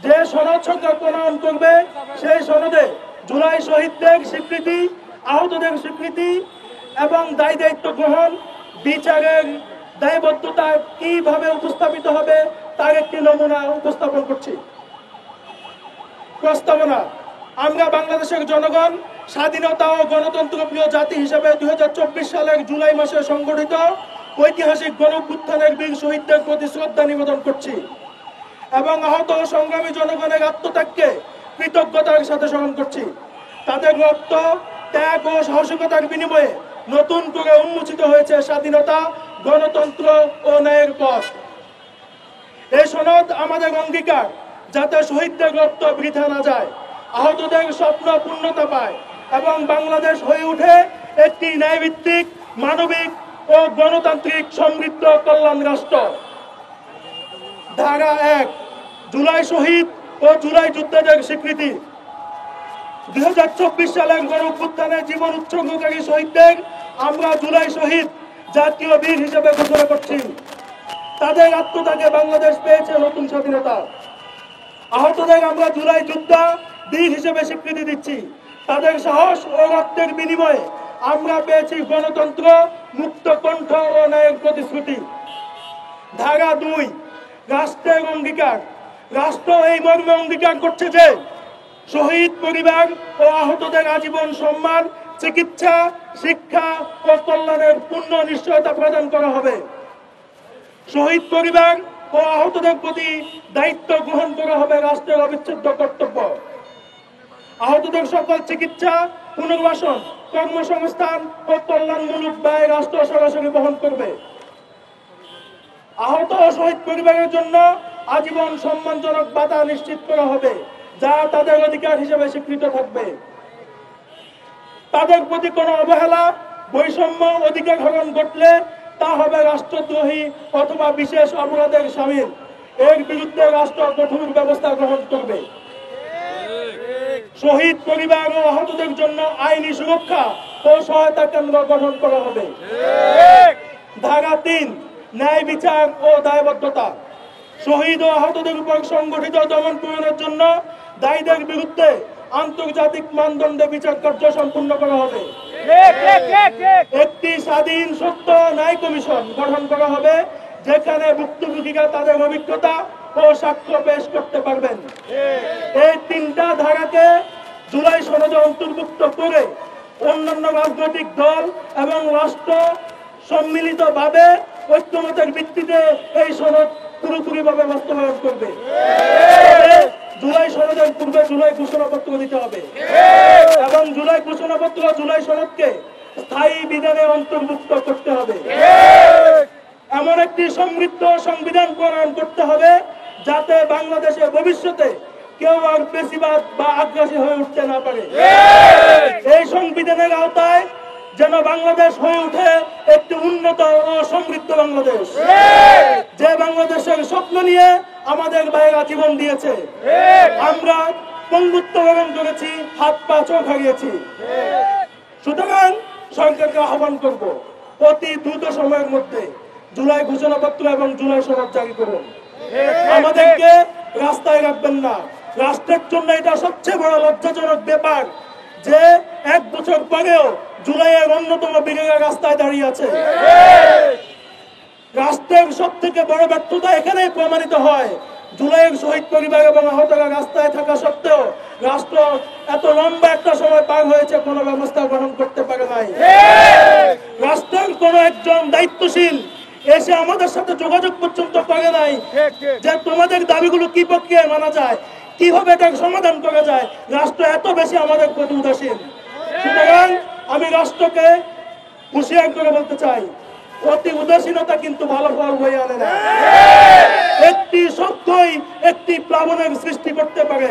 যে সনদ সরকার প্রণয়ন করবে সেই সনদে জুলাই শহীদদের স্বীকৃতি, আহতদের স্বীকৃতি এবং দায় দায়িত্ব গ্রহণ, বিচারের দায়বদ্ধতা কিভাবে উপস্থাপিত হবে তার একটি নমুনা উপস্থাপন করছি। প্রস্তাবনা: আমরা বাংলাদেশের জনগণ স্বাধীনতা ও গণতন্ত্র প্রিয় জাতি হিসেবে 2024 সালের জুলাই মাসে সংগঠিত ঐতিহাসিক গণঅভ্যুত্থানের বীর শহীদদের প্রতি শ্রদ্ধা নিবেদন করছি এবং আহত ও সংগ্রামী জনগণের আত্মত্যাগকে কৃতজ্ঞতার সাথে স্মরণ করছি। তাদের রক্ত, ত্যাগ ও সাহসিকতার বিনিময়ে নতুন করে উন্মোচিত হয়েছে স্বাধীনতা, গণতন্ত্র ও ন্যায়ের পথ। এই সনদ আমাদের অঙ্গীকার যাতে শহীদদের রক্ত বৃথা না যায়, আহতদের স্বপ্ন পূর্ণতা পায় এবং বাংলাদেশ হয়ে ওঠে একটি ন্যায়ভিত্তিক, মানবিক ও গণতান্ত্রিক সমৃদ্ধ কল্যাণ রাষ্ট্র। ধারা 1, জুলাই শহীদ ও জুলাই যোদ্ধাদের স্বীকৃতি। 2024 সালের গণঅভ্যুত্থানে জীবন উৎসর্গকারী শহীদদের আমরা জুলাই শহীদ জাতীয় বীর হিসেবে ঘোষণা করছি। তাদের আত্মত্যাগে বাংলাদেশ পেয়েছে নতুন স্বাধীনতা। আহতদের আমরা জুলাই যোদ্ধা বীর হিসেবে স্বীকৃতি দিচ্ছি। তাদের সাহস ও রক্তের বিনিময়ে আমরা পেয়েছি গণতন্ত্র, মুক্ত কণ্ঠ ও ন্যায়ের প্রতিশ্রুতি। ধারা 2, রাষ্ট্রের অঙ্গীকার। রাষ্ট্র এই মর্মে অঙ্গীকার করছে যে শহীদ পরিবার ও আহতদের আজীবন সম্মান, চিকিৎসা, শিক্ষা ও কল্যাণের পূর্ণ নিশ্চয়তা প্রদান করা হবে। শহীদ পরিবার ও আহতদের প্রতি দায়িত্ব গ্রহণ করা হবে রাষ্ট্রের অবিচ্ছেদ্য কর্তব্য। আহতদের সকল চিকিৎসা, পুনর্বাসন, কর্মসংস্থান ও কল্যাণমূলক ব্যয় রাষ্ট্র সরাসরি বহন করবে। আহত ও শহীদ পরিবারের জন্য আজীবন সম্মানজনক ভাতা নিশ্চিত করা হবে, যা তাদের অধিকার হিসেবে স্বীকৃত থাকবে। তাদের প্রতি কোনো অবহেলা, বৈষম্য, অধিকার হরণ ঘটলে তা হবে রাষ্ট্রদ্রোহী অথবা বিশেষ অপরাধের শামিল। এর বিরুদ্ধে রাষ্ট্র কঠোর ব্যবস্থা গ্রহণ করবে। শহীদ পরিবার ও আহতদের জন্য আইনি সুরক্ষা ও সহায়তা কেন্দ্র গঠন করা হবে। ধারা 3, ন্যায় বিচার ও দায়বদ্ধতা। শহীদ ও আহতদের উপর সংগঠিত দমন পীড়নের জন্য দায়ীদের বিরুদ্ধে আন্তর্জাতিক মানদণ্ডে বিচার কার্য সম্পূর্ণ করা হবে। একটি স্বাধীন সত্য ন্যায় কমিশন গঠন করা হবে, যেখানে ভুক্তভোগীরা তাদের অভিজ্ঞতা ও সাক্ষ্য পেশ করতে পারবেন। এই 3টা ধারাকে জুলাই সনদে অন্তর্ভুক্ত করে অন্যান্য রাজনৈতিক দল এবং রাষ্ট্র সম্মিলিতভাবে ঐক্যমতের ভিত্তিতে এই সনদ পুরোপুরিভাবে বাস্তবায়ন করবে। জুলাই সনদের পূর্বে জুলাই ঘোষণাপত্র দিতে হবে এবং জুলাই ঘোষণাপত্র জুলাই সনদকে স্থায়ী বিধানে অন্তর্ভুক্ত করতে হবে। এমন একটি সমৃদ্ধ সংবিধান প্রণয়ন করতে হবে যাতে বাংলাদেশে ভবিষ্যতে কেউ আর পেশিবাদ বা আগ্রাসী হয়ে উঠতে না পারে। এই সংবিধানের আওতায় যেন বাংলাদেশ হয়ে ওঠে একটি উন্নত ও সমৃদ্ধ বাংলাদেশ, যে বাংলাদেশের স্বপ্ন নিয়ে আমাদের ভাইয়েরা জীবন দিয়েছে। আমরা পঙ্গুত্ব বরণ করেছি, হাত পা চোখ হারিয়েছি। সুতরাং সরকারকে আহ্বান করব, অতি দ্রুত সময়ের মধ্যে জুলাই ঘোষণাপত্র এবং জুলাই সনদ জারি করুন। আমাদেরকে রাস্তায় রাখবেন না। রাষ্ট্রের জন্য এটা সবচেয়ে বড় লজ্জাজনক ব্যাপার যে 1 বছর পরেও জুলাইয়ের অন্যতম বীরেরা রাস্তায় দাঁড়িয়ে আছে। রাষ্ট্রের সব থেকে বড় ব্যর্থতা এখানেই প্রমাণিত হয়। জুলাইয়ের শহীদ পরিবার এবং আহতরা রাস্তায় থাকা সত্ত্বেও রাষ্ট্র এত লম্বা একটা সময় পার হয়েছে, কোনো ব্যবস্থা গ্রহণ করতে পারে নাই। রাষ্ট্রের কোন একজন দায়িত্বশীল এসে আমাদের সাথে যোগাযোগ পর্যন্ত করে নাই যে তোমাদের দাবিগুলো কি প্রক্রিয়ায় মানা যায়, কিভাবে এটার সমাধান করা যায়। রাষ্ট্র এত বেশি আমাদের প্রতি উদাসীন। সুতরাং আমি রাষ্ট্রকে হুঁশিয়ার করে বলতে চাই, অতি উদাসীনতা কিন্তু ভালো ফল বয়ে আনে না। একটি শব্দই একটি প্লাবনের সৃষ্টি করতে পারে।